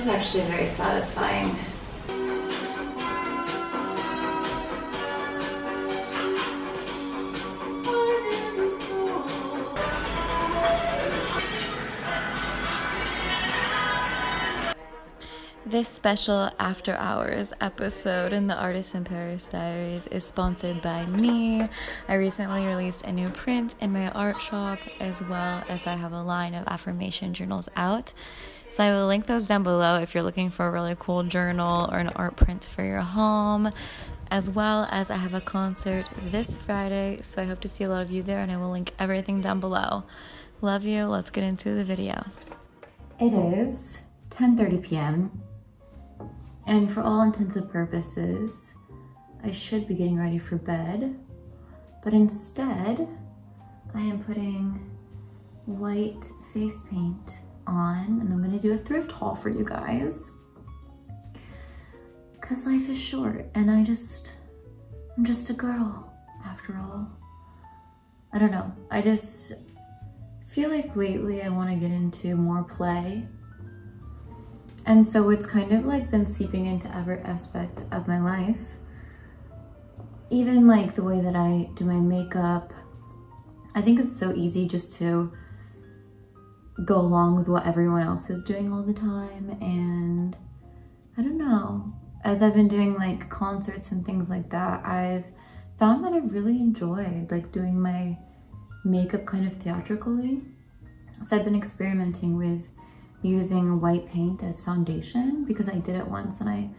was actually very satisfying. This special after hours episode in the Artist in Paris Diaries is sponsored by me. I recently released a new print in my art shop, as well as I have a line of affirmation journals out. So I will link those down below if you're looking for a really cool journal or an art print for your home, as well as I have a concert this Friday, so I hope to see a lot of you there, and I will link everything down below. Love you. Let's get into the video. It is 10:30 p.m. and for all intents and purposes, I should be getting ready for bed, but instead, I am putting white face paint on, and I'm gonna do a thrift haul for you guys. Cause life is short, and I'm just a girl, after all. I don't know, I just feel like lately I wanna get into more play. And so it's kind of like been seeping into every aspect of my life. Even like the way that I do my makeup. I think it's so easy just to go along with what everyone else is doing all the time. And I don't know, as I've been doing like concerts and things like that, I've found that I've really enjoyed like doing my makeup kind of theatrically. So I've been experimenting with using white paint as foundation because I did it once, and I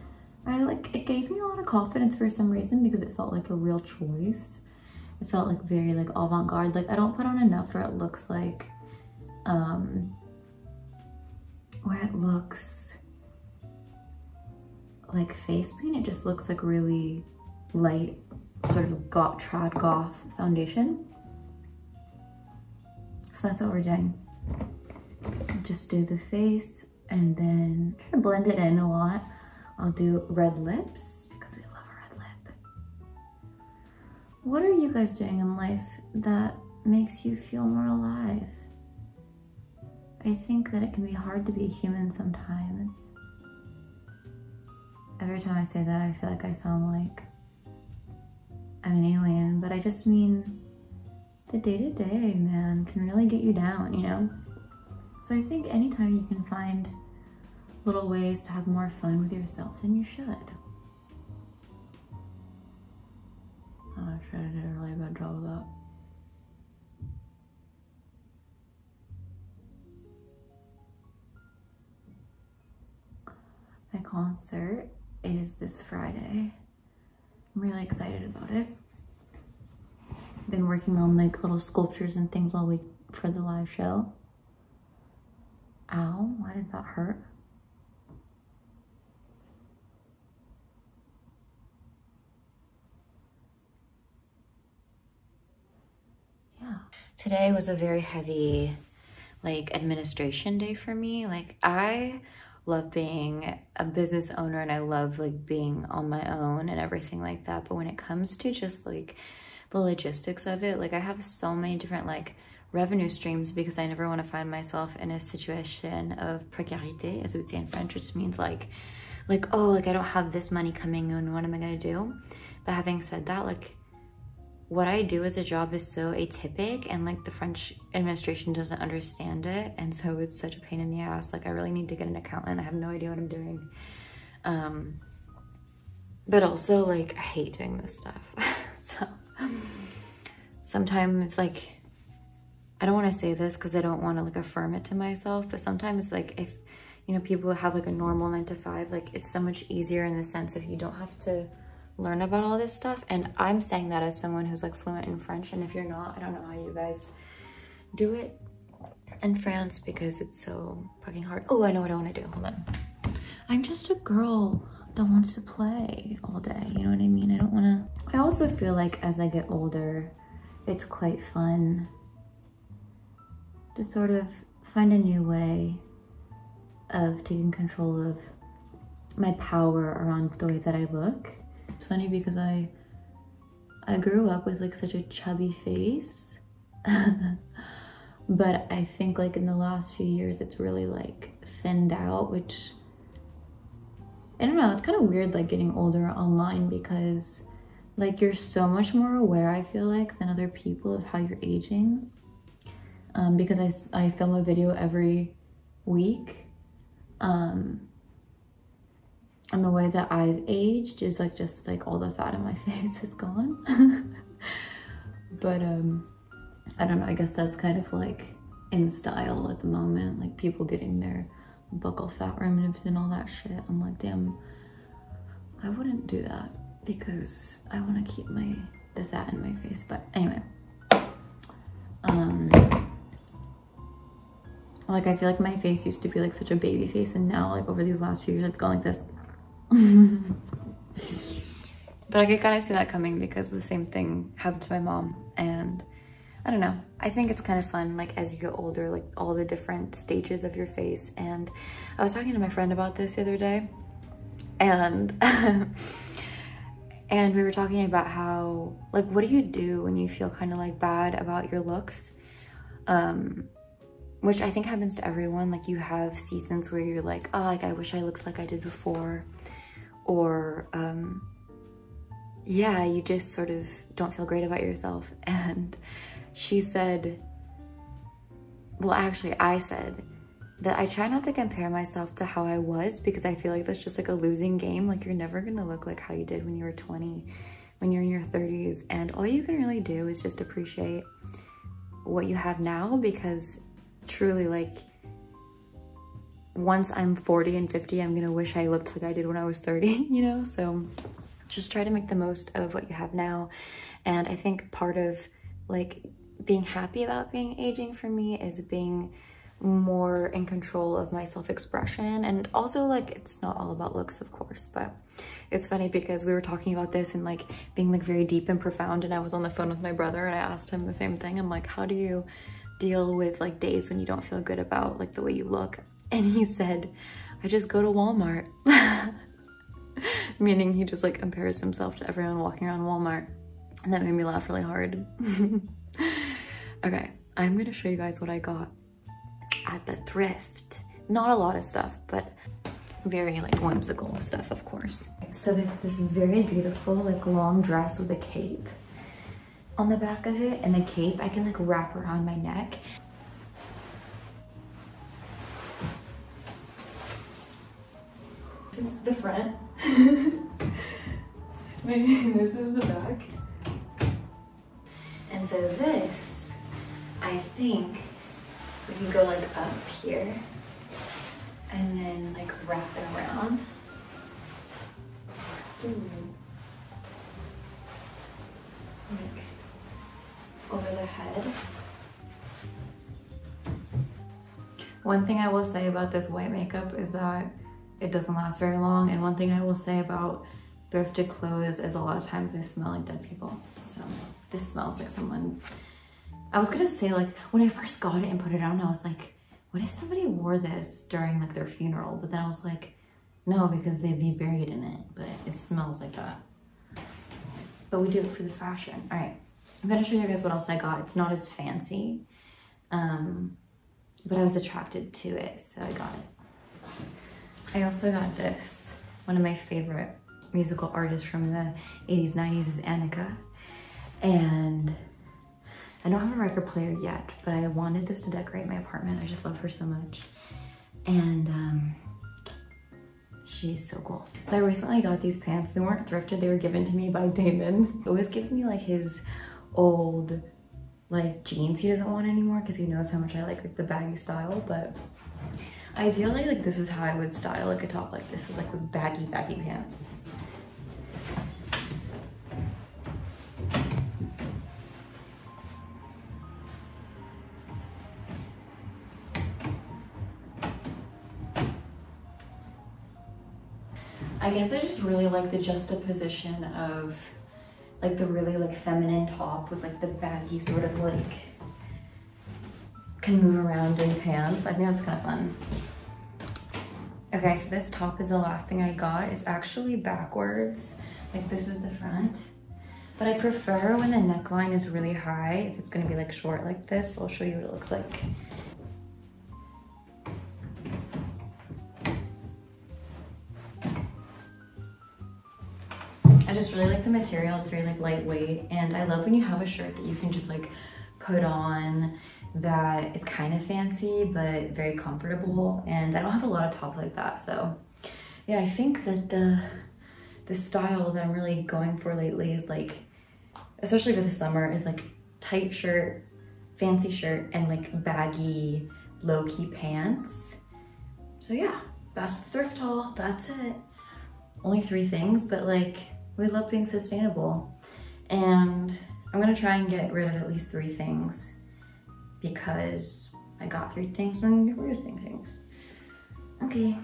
like, it gave me a lot of confidence for some reason because it felt like a real choice. It felt like very like avant-garde. Like I don't put on enough where it looks like face paint. It just looks like really light sort of trad goth foundation. So that's what we're doing. Just do the face and then try to blend it in a lot. I'll do red lips because we love a red lip. What are you guys doing in life that makes you feel more alive? I think that it can be hard to be human sometimes. Every time I say that, I feel like I sound like I'm an alien, but I just mean the day-to-day, man, can really get you down, you know? So I think anytime you can find little ways to have more fun with yourself, then you should. Oh, I sure did a really bad job of that. My concert is this Friday. I'm really excited about it. Been working on like little sculptures and things all week for the live show. Ow, why did that hurt? Yeah. Today was a very heavy like administration day for me. Like I love being a business owner and I love like being on my own and everything like that. But when it comes to just like the logistics of it, like I have so many different like revenue streams because I never want to find myself in a situation of précarité, as we would say in French, which means like oh, like I don't have this money coming in, what am I gonna do? But having said that, like what I do as a job is so atypical, and like the French administration doesn't understand it, and so it's such a pain in the ass. Like I really need to get an accountant. I have no idea what I'm doing. But also like I hate doing this stuff. So sometimes like, I don't want to say this because I don't want to like affirm it to myself, but sometimes like if, you know, people have like a normal 9 to 5, like it's so much easier in the sense of you don't have to learn about all this stuff. And I'm saying that as someone who's like fluent in French, and if you're not, I don't know how you guys do it in France because it's so fucking hard. Oh, I know what I want to do. Hold on. I'm just a girl that wants to play all day, you know what I mean? I don't want to. I also feel like as I get older, it's quite fun to sort of find a new way of taking control of my power around the way that I look. It's funny because I grew up with like such a chubby face, but I think like in the last few years it's really like thinned out, which I don't know, it's kind of weird like getting older online because like you're so much more aware, I feel like, than other people of how you're aging. Because I film a video every week. And the way that I've aged is like just like all the fat in my face is gone. But I don't know, I guess that's kind of like in style at the moment, like people getting their buccal fat removed and all that shit. I'm like, damn, I wouldn't do that because I want to keep the fat in my face. But anyway, like I feel like my face used to be like such a baby face, and now like over these last few years it's gone like this. But I could kind of see that coming because the same thing happened to my mom, and I don't know, I think it's kind of fun like as you get older, like all the different stages of your face. And I was talking to my friend about this the other day, and and we were talking about how like what do you do when you feel kind of like bad about your looks, which I think happens to everyone. Like you have seasons where you're like, oh, like I wish I looked like I did before, or yeah, you just sort of don't feel great about yourself. And she said, well, actually I said that I try not to compare myself to how I was, because I feel like that's just like a losing game. Like you're never gonna look like how you did when you were 20, when you're in your 30s. And all you can really do is just appreciate what you have now, because truly, like, once I'm 40 and 50, I'm gonna wish I looked like I did when I was 30, you know? So just try to make the most of what you have now. And I think part of like being happy about being aging for me is being more in control of my self-expression. And also, like, it's not all about looks, of course, but it's funny because we were talking about this and like being like very deep and profound, and I was on the phone with my brother and I asked him the same thing. I'm like, how do you deal with like days when you don't feel good about like the way you look? And he said, I just go to Walmart. Meaning he just like compares himself to everyone walking around Walmart. And that made me laugh really hard. Okay, I'm gonna show you guys what I got at the thrift. Not a lot of stuff, but very like whimsical stuff, of course. So there's this very beautiful like long dress with a cape on the back of it, and the cape I can like wrap around my neck. This is the front. This is the back. And so this, I think we can go like up here and then like wrap it around. Ooh. Like over the head. One thing I will say about this white makeup is that it doesn't last very long. And one thing I will say about thrifted clothes is a lot of times they smell like dead people. So this smells like someone, I was gonna say like when I first got it and put it on, I was like, what if somebody wore this during like their funeral? But then I was like, no, because they'd be buried in it, but it smells like that. But we do it for the fashion. All right, I'm gonna show you guys what else I got. It's not as fancy, but I was attracted to it, so I got it. I also got this. One of my favorite musical artists from the 80s, 90s is Annika. And I don't have a record player yet, but I wanted this to decorate my apartment. I just love her so much. And she's so cool. So I recently got these pants. They weren't thrifted, they were given to me by Damon. He always gives me like his old like jeans he doesn't want anymore because he knows how much I like the baggy style. But ideally, like this is how I would style like a top like this, is like with baggy pants. I guess I just really like the juxtaposition of like the really like feminine top with like the baggy sort of like can move around in pants. I think that's kind of fun. Okay, so this top is the last thing I got. It's actually backwards. Like this is the front. But I prefer when the neckline is really high. If it's gonna be like short like this, I'll show you what it looks like. just really like the material. It's very like lightweight, and I love when you have a shirt that you can just like put on that is kind of fancy but very comfortable, and I don't have a lot of tops like that. So yeah, I think that the style that I'm really going for lately is like, especially for the summer, is like tight shirt, fancy shirt, and like baggy low-key pants. So yeah, that's the thrift haul. That's it. Only 3 things, but like, we love being sustainable, and I'm gonna try and get rid of at least 3 things, because I got 3 things and I'm gonna get rid of things. Okay.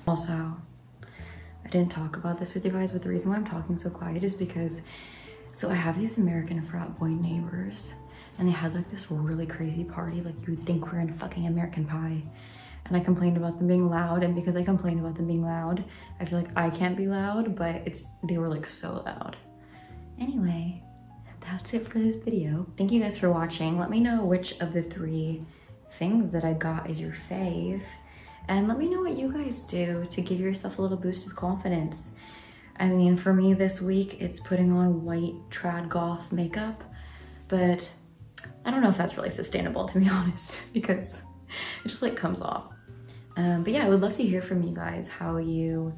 Also, I didn't talk about this with you guys, but the reason why I'm talking so quiet is because, so I have these American frat boy neighbors, and they had like this really crazy party, like you would think we're in fucking American Pie. And I complained about them being loud, and because I complained about them being loud, I feel like I can't be loud, but they were like so loud. Anyway, that's it for this video. Thank you guys for watching. Let me know which of the 3 things that I got is your fave, and let me know what you guys do to give yourself a little boost of confidence. I mean, for me this week, it's putting on white trad goth makeup, but I don't know if that's really sustainable, to be honest, because it just like comes off. But yeah, I would love to hear from you guys how you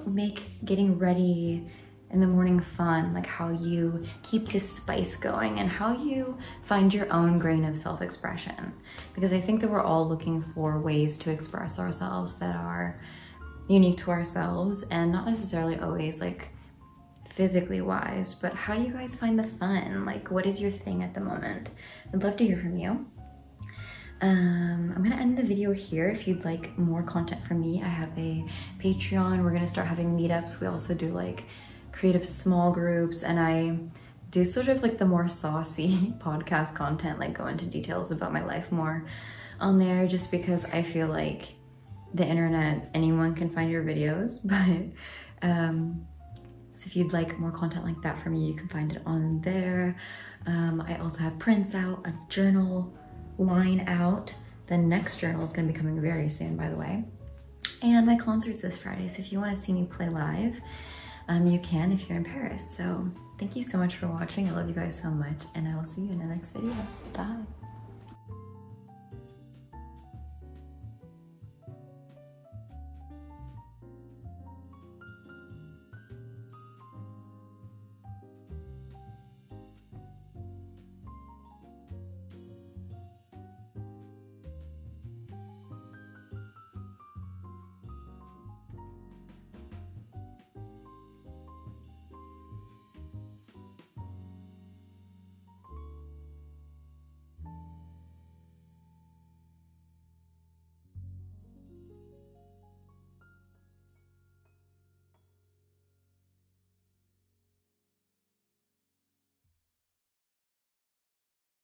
make getting ready in the morning fun, like how you keep this spice going, and how you find your own grain of self-expression. Because I think that we're all looking for ways to express ourselves that are unique to ourselves, and not necessarily always like physically wise, but how do you guys find the fun? Like, what is your thing at the moment? I'd love to hear from you. I'm gonna end the video here. If you'd like more content from me, I have a Patreon. We're gonna start having meetups. We also do like creative small groups, and I do sort of like the more saucy podcast content, like go into details about my life more on there, just because I feel like the internet, anyone can find your videos. But so if you'd like more content like that from me, you can find it on there. I also have prints out, a journal line out. The next journal is going to be coming very soon, by the way. And my concert's this Friday, so if you want to see me play live, you can if you're in Paris. So thank you so much for watching. I love you guys so much, and I will see you in the next video. Bye.